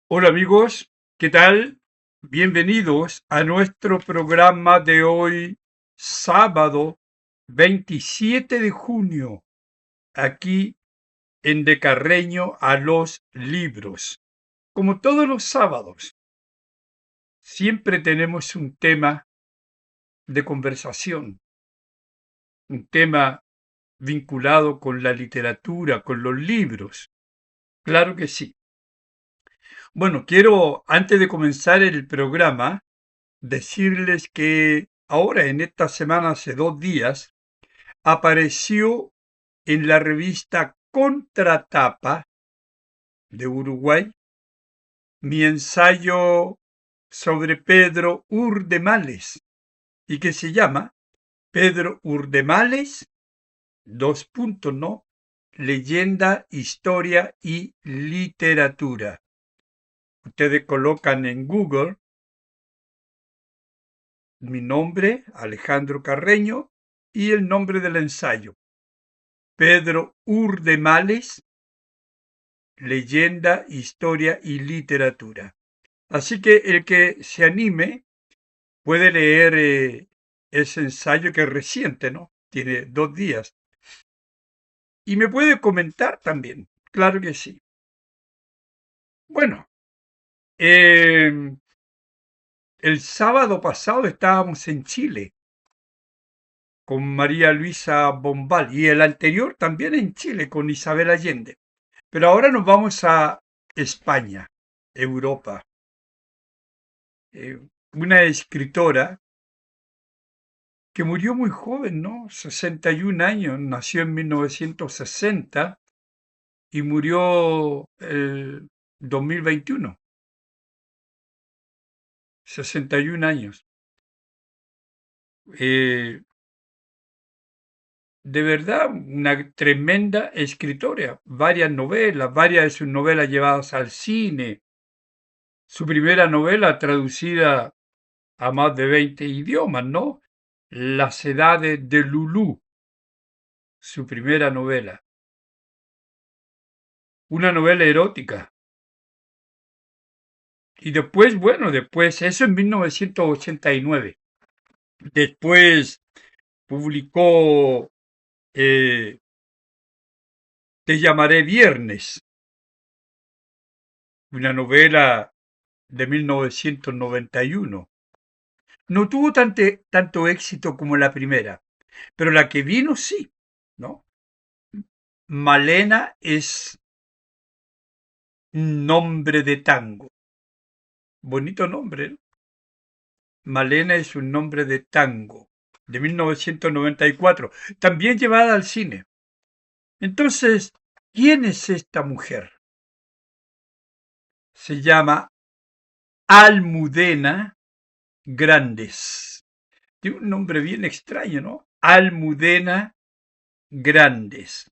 Hola amigos, ¿qué tal? Bienvenidos a nuestro programa de hoy, sábado 27 de junio, aquí en De Carreño a los Libros. Como todos los sábados, siempre tenemos un tema de conversación, un tema vinculado con la literatura, con los libros. Claro que sí. Bueno, quiero, antes de comenzar el programa, decirles que ahora, en esta semana, hace 2 días, apareció en la revista Contratapa de Uruguay mi ensayo sobre Pedro Urdemales y que se llama Pedro Urdemales, dos puntos, ¿no? Leyenda, historia y literatura. Ustedes colocan en Google mi nombre, Alejandro Carreño, y el nombre del ensayo, Pedro Urdemales, leyenda, historia y literatura. Así que el que se anime puede leer ese ensayo que es reciente, ¿no? Tiene 2 días. Y me puede comentar también, claro que sí. Bueno, eh, el sábado pasado estábamos en Chile con María Luisa Bombal y el anterior también en Chile con Isabel Allende. Pero ahora nos vamos a España, Europa. Eh, una escritora que murió muy joven, ¿no? 61 años, nació en 1960 y murió el 2021, 61 años. Eh, de verdad, una tremenda escritora, varias de sus novelas llevadas al cine, su primera novela traducida a más de 20 idiomas, ¿no? Las edades de Lulú, su primera novela. Una novela erótica. Y después, bueno, después, eso en 1989. Después publicó Te llamaré Viernes, una novela de 1991. No tuvo tanto éxito como la primera, pero la que vino sí, ¿no? Malena es un nombre de tango. Bonito nombre, ¿no? Malena es un nombre de tango, de 1994, también llevada al cine. Entonces, ¿quién es esta mujer? Se llama Almudena Grandes. Tiene un nombre bien extraño, ¿no? Almudena Grandes.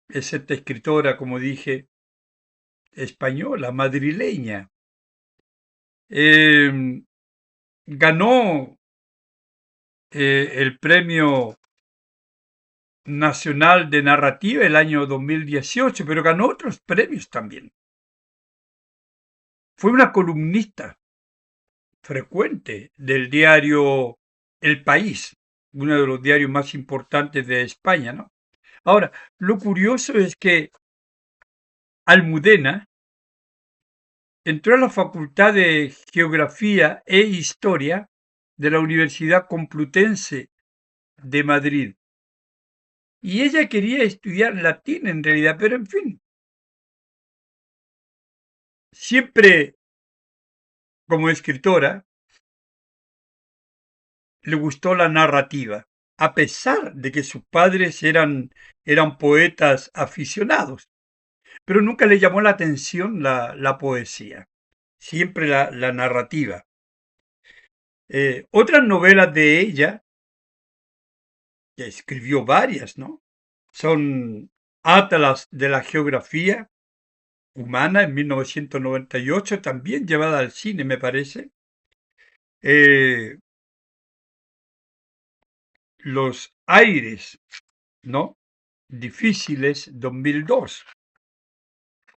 Es esta escritora, como dije, española, madrileña. Eh, ganó el premio nacional de narrativa el año 2018, pero ganó otros premios también. Fue una columnista frecuente del diario El País, uno de los diarios más importantes de España, ¿no? Ahora, lo curioso es que Almudena entró a la Facultad de Geografía e Historia de la Universidad Complutense de Madrid. Y ella quería estudiar latín en realidad, pero en fin, siempre como escritora le gustó la narrativa, a pesar de que sus padres eran poetas aficionados, pero nunca le llamó la atención la poesía, siempre la narrativa. Otras novelas de ella, que escribió varias, ¿no? Son Atlas de la Geografía Humana en 1998, también llevada al cine, me parece. Eh, Los aires, ¿no? Difíciles, 2002.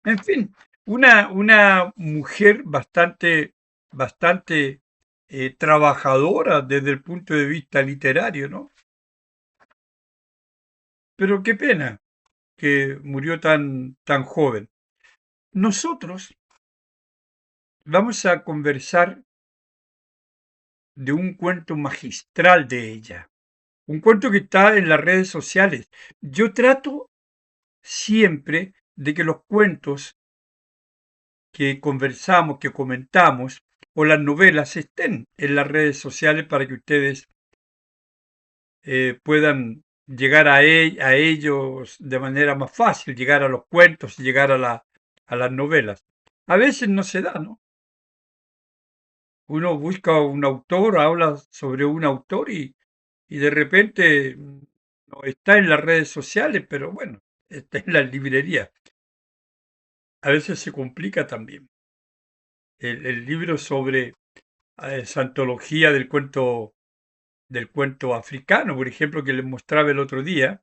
En fin, Una mujer bastante trabajadora desde el punto de vista literario, ¿no? Pero qué pena que murió tan joven. Nosotros vamos a conversar de un cuento magistral de ella, un cuento que está en las redes sociales. Yo trato siempre de que los cuentos que conversamos, que comentamos, o las novelas estén en las redes sociales para que ustedes puedan llegar a ellos de manera más fácil, llegar a los cuentos, llegar a las novelas. A veces no se da, ¿no? Uno busca un autor, habla sobre un autor y de repente no está en las redes sociales, pero bueno, está en las librerías. A veces se complica también. El libro sobre santología del cuento africano, por ejemplo, que les mostraba el otro día,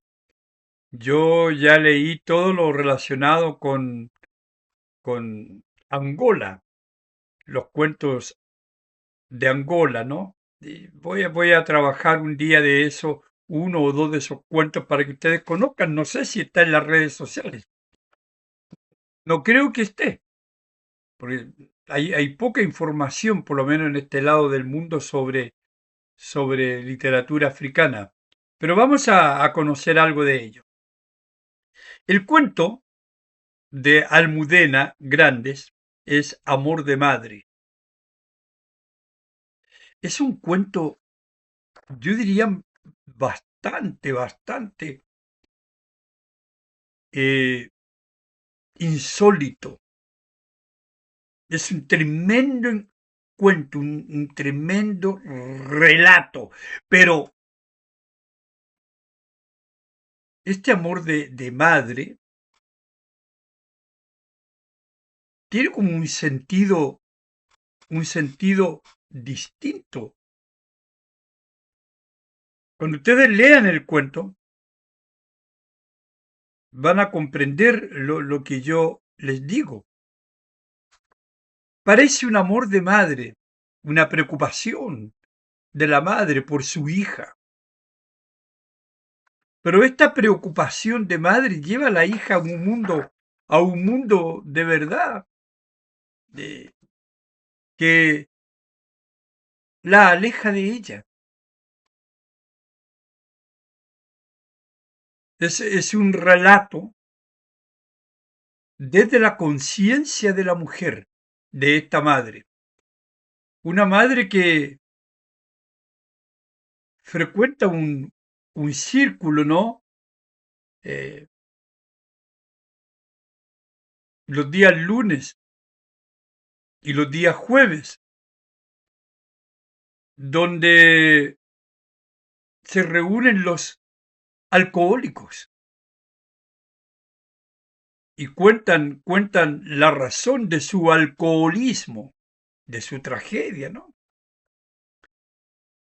yo ya leí todo lo relacionado con Angola, los cuentos de Angola, ¿no? Y voy a trabajar un día de eso, uno o dos de esos cuentos para que ustedes conozcan. No sé si está en las redes sociales. No creo que esté, porque hay poca información, por lo menos en este lado del mundo, sobre literatura africana. Pero vamos a conocer algo de ello. El cuento de Almudena Grandes es Amor de Madre. Es un cuento, yo diría, bastante eh, insólito. Es un tremendo cuento, un tremendo relato. Pero este amor de madre tiene como un sentido distinto. Cuando ustedes lean el cuento, van a comprender lo que yo les digo. Parece un amor de madre, una preocupación de la madre por su hija. Pero esta preocupación de madre lleva a la hija a un mundo de verdad, de- que la aleja de ella. Es un relato desde la conciencia de la mujer, de esta madre. Una madre que frecuenta un círculo, ¿no? Eh, los días lunes y los días jueves, donde se reúnen los alcohólicos y cuentan la razón de su alcoholismo, de su tragedia, ¿no?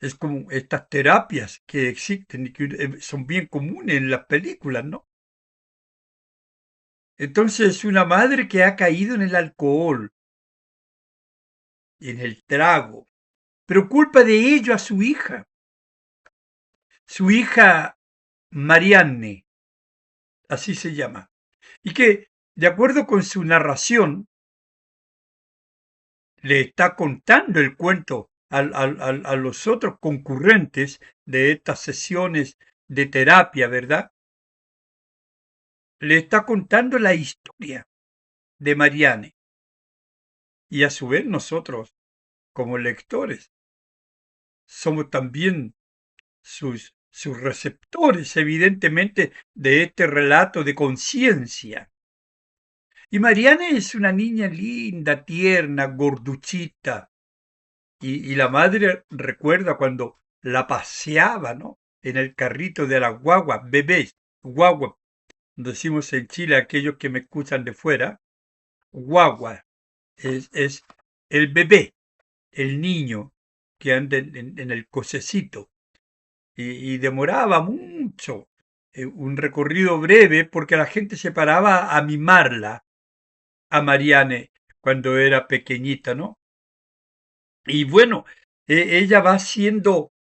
Es como estas terapias que existen y que son bien comunes en las películas, ¿no? Entonces, una madre que ha caído en el alcohol, en el trago, pero culpa de ello a su hija Marianne, así se llama, y que, de acuerdo con su narración, le está contando el cuento a los otros concurrentes de estas sesiones de terapia, ¿verdad? Le está contando la historia de Marianne. Y a su vez nosotros, como lectores, somos también sus receptores, evidentemente, de este relato de conciencia. Y Marianne es una niña linda, tierna, gorduchita. Y la madre recuerda cuando la paseaba, ¿no? En el carrito de la guagua, bebés, guagua, decimos en Chile, aquellos que me escuchan de fuera, guagua, es el bebé, el niño que anda en el cosecito. Y demoraba mucho, un recorrido breve porque la gente se paraba a mimarla, a Marianne cuando era pequeñita, ¿no? Y bueno, ella va haciendo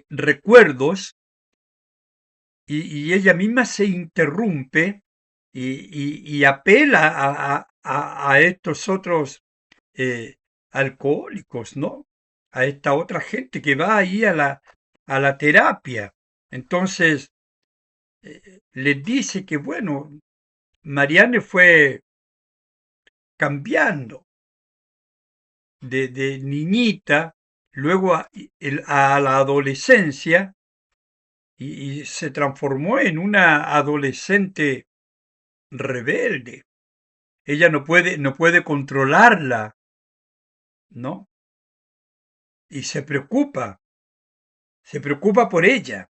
recuerdos y ella misma se interrumpe y apela a estos otros eh, alcohólicos, ¿no? A esta otra gente que va ahí a la terapia. Entonces, les dice que, bueno, Marianne fue cambiando de niñita, luego a la adolescencia, y se transformó en una adolescente rebelde. Ella no puede controlarla, ¿no? Y se preocupa por ella,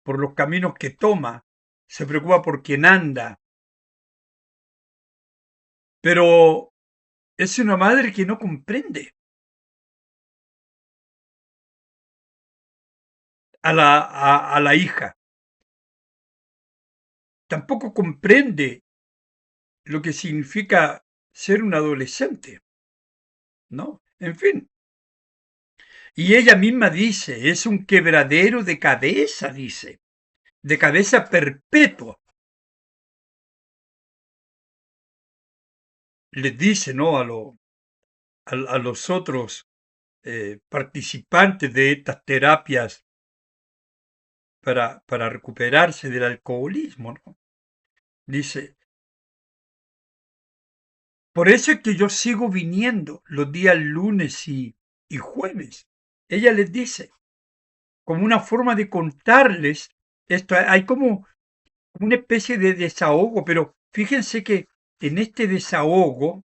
por los caminos que toma, se preocupa por quien anda, pero es una madre que no comprende a la hija, tampoco comprende lo que significa ser un adolescente, ¿no? En fin, y ella misma dice, es un quebradero de cabeza, dice, de cabeza perpetua. Les dice, ¿no? A los otros participantes de estas terapias para recuperarse del alcoholismo, ¿no? Dice, por eso es que yo sigo viniendo los días lunes y jueves. Ella les dice, como una forma de contarles esto, hay como una especie de desahogo, pero fíjense que en este desahogo,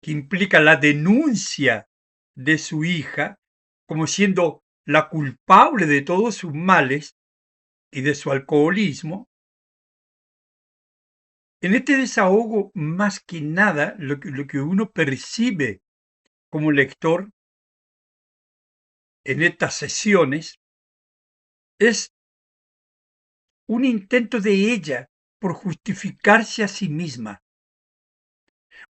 que implica la denuncia de su hija, como siendo la culpable de todos sus males y de su alcoholismo, en este desahogo, más que nada, lo que uno percibe como lector en estas sesiones es un intento de ella por justificarse a sí misma.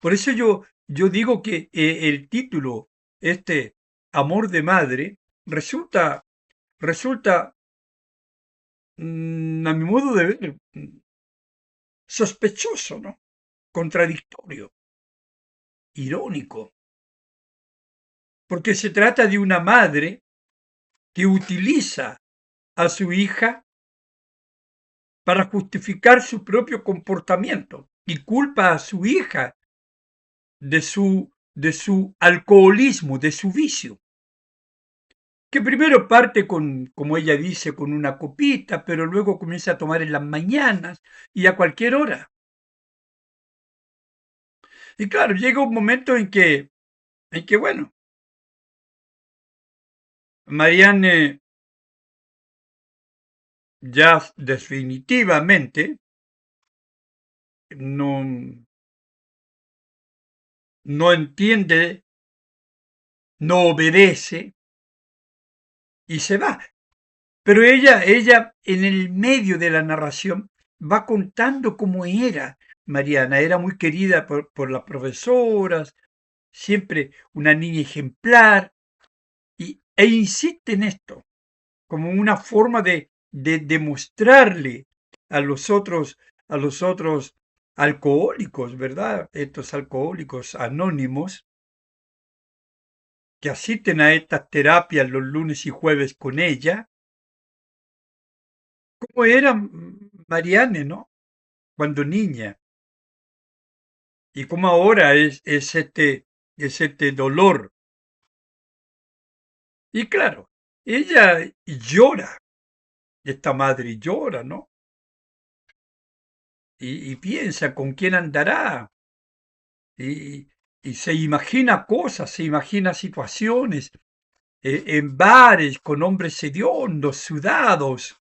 Por eso yo digo que el título, este Amor de Madre, resulta a mi modo de ver, sospechoso, ¿no? Contradictorio, irónico, porque se trata de una madre que utiliza a su hija para justificar su propio comportamiento y culpa a su hija de su alcoholismo, de su vicio, que primero parte con, como ella dice, con una copita, pero luego comienza a tomar en las mañanas y a cualquier hora. Y claro, llega un momento en que bueno, Marianne ya definitivamente no, no entiende, no obedece y se va. Pero ella en el medio de la narración va contando cómo era Mariana. Era muy querida por las profesoras, siempre una niña ejemplar, e insiste en esto como una forma de demostrarle a los otros alcohólicos, ¿verdad? Estos alcohólicos anónimos que asisten a estas terapias los lunes y jueves con ella, cómo era Marianne, ¿no? Cuando niña, y cómo ahora es este dolor. Y claro, ella llora, esta madre llora, ¿no? Y piensa con quién andará, y, y se imagina cosas, se imagina situaciones en bares con hombres hediondos, sudados.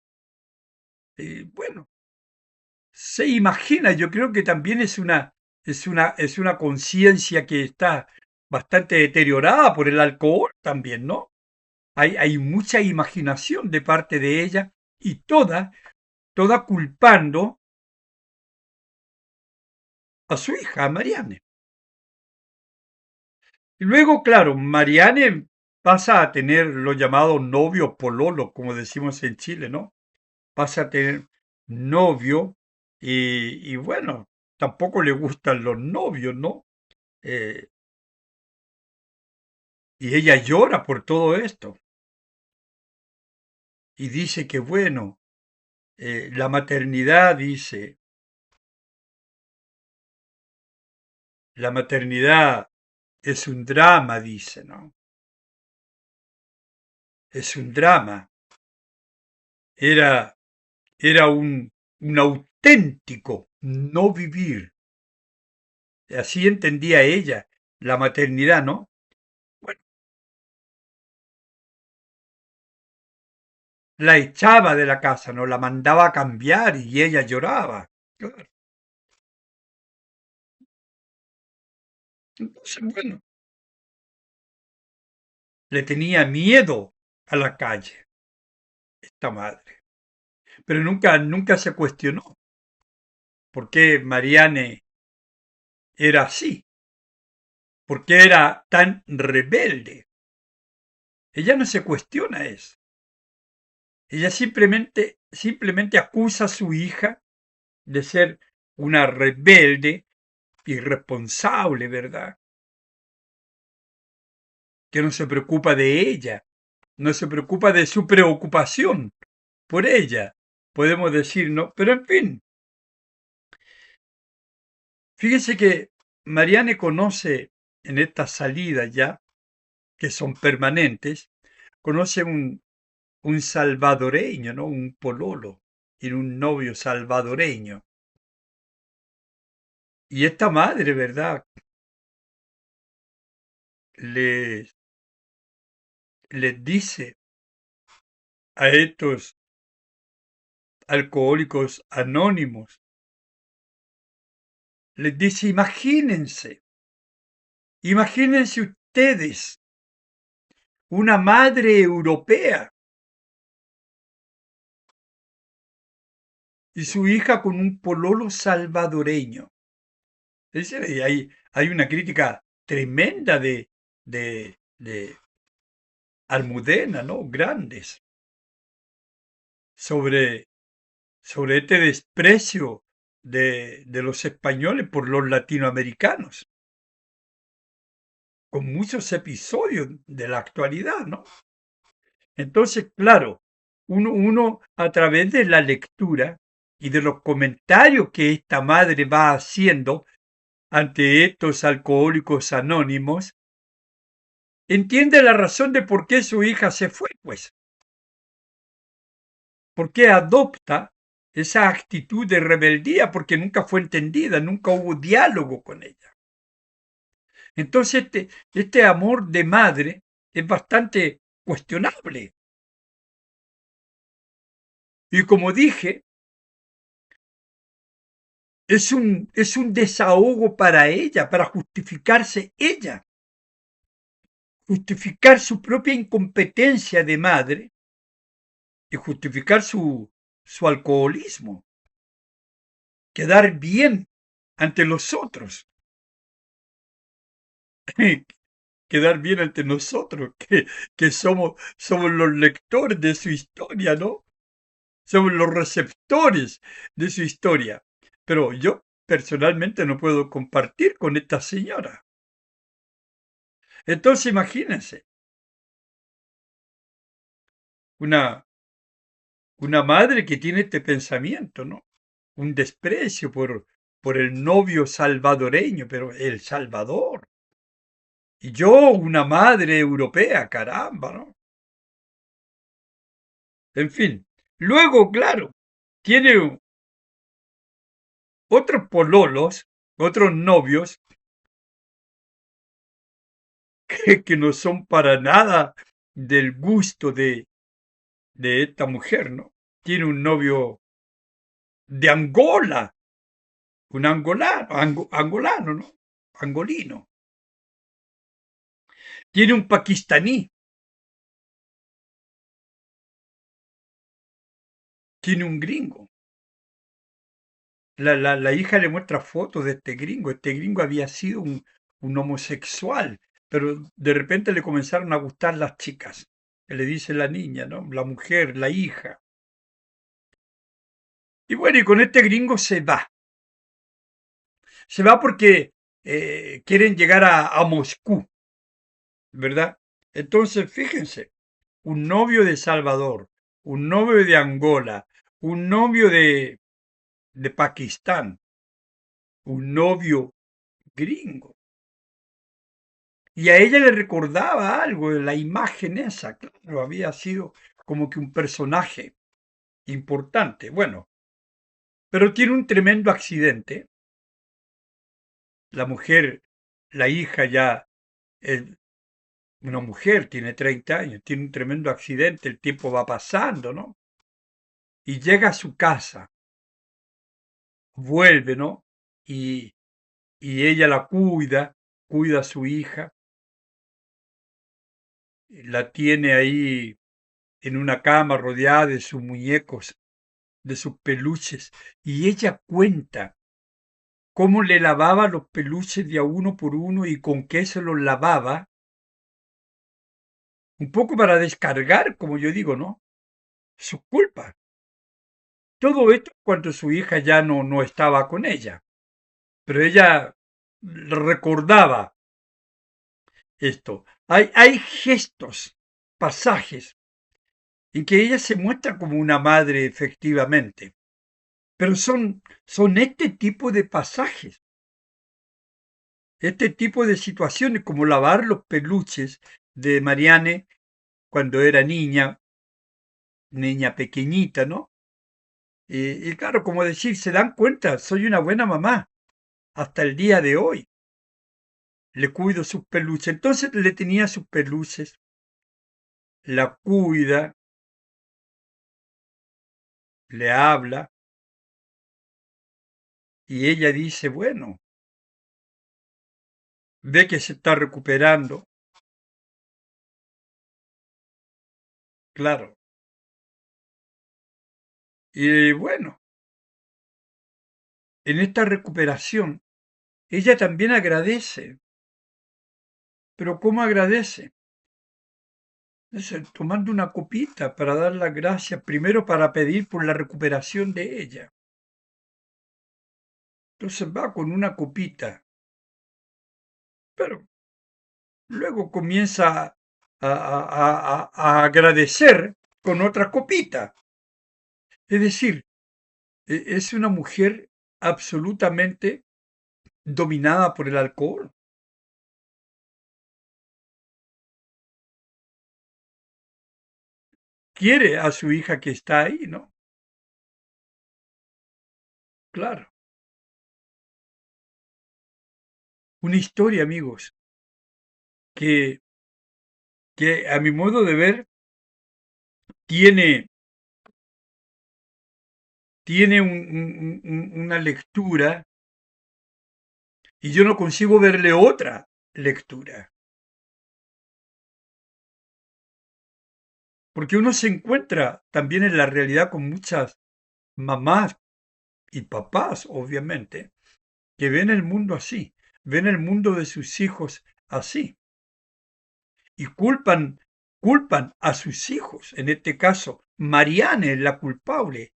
Bueno, se imagina, yo creo que también es una conciencia que está bastante deteriorada por el alcohol también, ¿no? Hay mucha imaginación de parte de ella y toda culpando a su hija, a Marianne. Y luego, claro, Marianne pasa a tener los llamados novios pololo, como decimos en Chile, ¿no? Pasa a tener novio y bueno, tampoco le gustan los novios, ¿no? Eh, y ella llora por todo esto y dice que bueno, la maternidad, dice, la maternidad es un drama, dice, ¿no? Es un drama. Era, era un auténtico no vivir. Así entendía ella la maternidad, ¿no? Bueno, la echaba de la casa, ¿no? La mandaba a cambiar y ella lloraba. Claro. Entonces, bueno, le tenía miedo a la calle, esta madre. Pero nunca se cuestionó por qué Marianne era así, por qué era tan rebelde. Ella no se cuestiona eso. Ella simplemente acusa a su hija de ser una rebelde, irresponsable, ¿verdad? Que no se preocupa de ella, no se preocupa de su preocupación por ella, podemos decir, ¿no? Pero en fin, fíjese que Marianne conoce en estas salidas ya, que son permanentes, conoce un salvadoreño, ¿no? Un pololo, y un novio salvadoreño. Y esta madre, ¿verdad? Les, les dice a estos alcohólicos anónimos, les dice, imagínense ustedes, una madre europea y su hija con un pololo salvadoreño. Es decir, hay una crítica tremenda de Almudena, ¿no? Grandes, sobre, sobre este desprecio de los españoles por los latinoamericanos, con muchos episodios de la actualidad, ¿no? Entonces, claro, uno a través de la lectura y de los comentarios que esta madre va haciendo ante estos alcohólicos anónimos, entiende la razón de por qué su hija se fue, pues, por qué adopta esa actitud de rebeldía, porque nunca fue entendida, nunca hubo diálogo con ella. Entonces, este amor de madre es bastante cuestionable. Y como dije, es un desahogo para ella, para justificarse ella, justificar su propia incompetencia de madre y justificar su alcoholismo, quedar bien ante los otros, quedar bien ante nosotros, que somos los lectores de su historia, ¿no? Somos los receptores de su historia. Pero yo personalmente no puedo compartir con esta señora. Entonces imagínense, una, una madre que tiene este pensamiento, ¿no? Un desprecio por el novio salvadoreño, pero El Salvador. Y yo, una madre europea, caramba, ¿no? En fin. Luego, claro, tiene otros pololos, otros novios, que no son para nada del gusto de esta mujer, ¿no? Tiene un novio de Angola, un angolano, angolano, ¿no? Angolino. Tiene un pakistaní, tiene un gringo. La hija le muestra fotos de este gringo. Este gringo había sido un homosexual, pero de repente le comenzaron a gustar las chicas. Que le dice la niña, ¿no? La mujer, la hija. Y bueno, y con este gringo se va. Se va porque quieren llegar a Moscú, ¿verdad? Entonces, fíjense, un novio de Salvador, un novio de Angola, un novio de Pakistán, un novio gringo. Y a ella le recordaba algo de la imagen esa, claro, había sido como que un personaje importante. Bueno, pero tiene un tremendo accidente. La mujer, la hija ya es una mujer, tiene 30 años, tiene un tremendo accidente, el tiempo va pasando, ¿no? Y llega a su casa, vuelve, ¿no? Y, y ella la cuida a su hija, la tiene ahí en una cama rodeada de sus muñecos, de sus peluches, y ella cuenta cómo le lavaba los peluches de a uno por uno y con qué se los lavaba, un poco para descargar, como yo digo, ¿no? Su culpa. Todo esto cuando su hija ya no estaba con ella, pero ella recordaba esto. Hay gestos, pasajes, en que ella se muestra como una madre efectivamente, pero son este tipo de pasajes, este tipo de situaciones, como lavar los peluches de Marianne cuando era niña pequeñita, ¿no? Y claro, como decir, se dan cuenta, soy una buena mamá hasta el día de hoy. Le cuido sus peluches. Entonces le tenía sus peluches, la cuida, le habla y ella dice, bueno, ve que se está recuperando. Claro. Y bueno, en esta recuperación, ella también agradece. Pero ¿cómo agradece? Tomando una copita para dar las gracias, primero para pedir por la recuperación de ella. Entonces va con una copita, pero luego comienza a agradecer con otra copita. Es decir, es una mujer absolutamente dominada por el alcohol. Quiere a su hija que está ahí, ¿no? Claro. Una historia, amigos, que, que a mi modo de ver tiene, tiene una lectura y yo no consigo verle otra lectura. Porque uno se encuentra también en la realidad con muchas mamás y papás, obviamente, que ven el mundo así, ven el mundo de sus hijos así y culpan a sus hijos. En este caso, Marianne es la culpable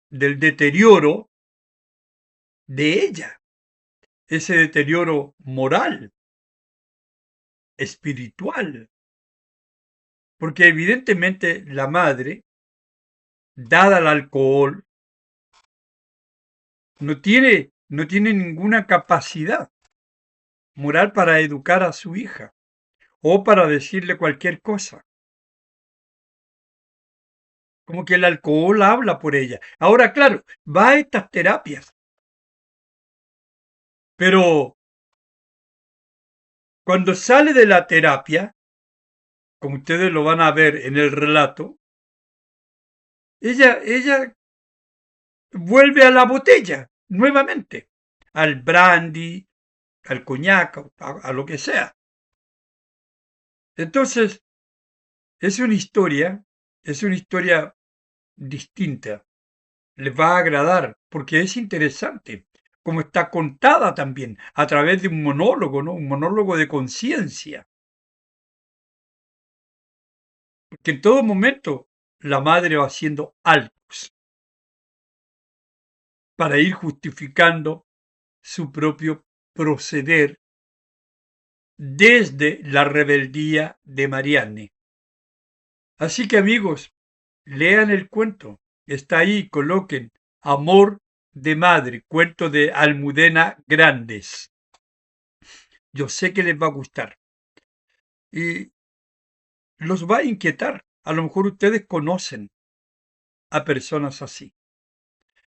del deterioro de ella, ese deterioro moral, espiritual, porque evidentemente la madre, dada al alcohol, no tiene ninguna capacidad moral para educar a su hija o para decirle cualquier cosa. Como que el alcohol habla por ella. Ahora, claro, va a estas terapias, pero cuando sale de la terapia, como ustedes lo van a ver en el relato, ella vuelve a la botella nuevamente, al brandy, al coñac, a lo que sea. Entonces, es una historia distinta, les va a agradar, porque es interesante, como está contada también, a través de un monólogo, ¿no? Un monólogo de conciencia. Porque en todo momento la madre va haciendo altos para ir justificando su propio proceder desde la rebeldía de Marianne. Así que amigos, lean el cuento. Está ahí, coloquen Amor de Madre, cuento de Almudena Grandes. Yo sé que les va a gustar y los va a inquietar. A lo mejor ustedes conocen a personas así.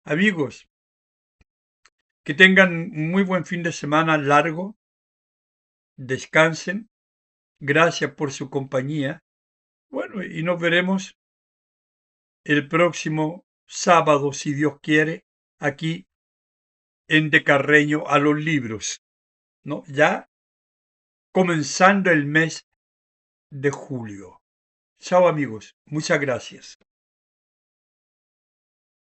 Amigos, que tengan un muy buen fin de semana largo, descansen, gracias por su compañía. Bueno, y nos veremos el próximo sábado, si Dios quiere, aquí en De Carreño a los libros, ¿no? Ya comenzando el mes de julio. Chao amigos, muchas gracias.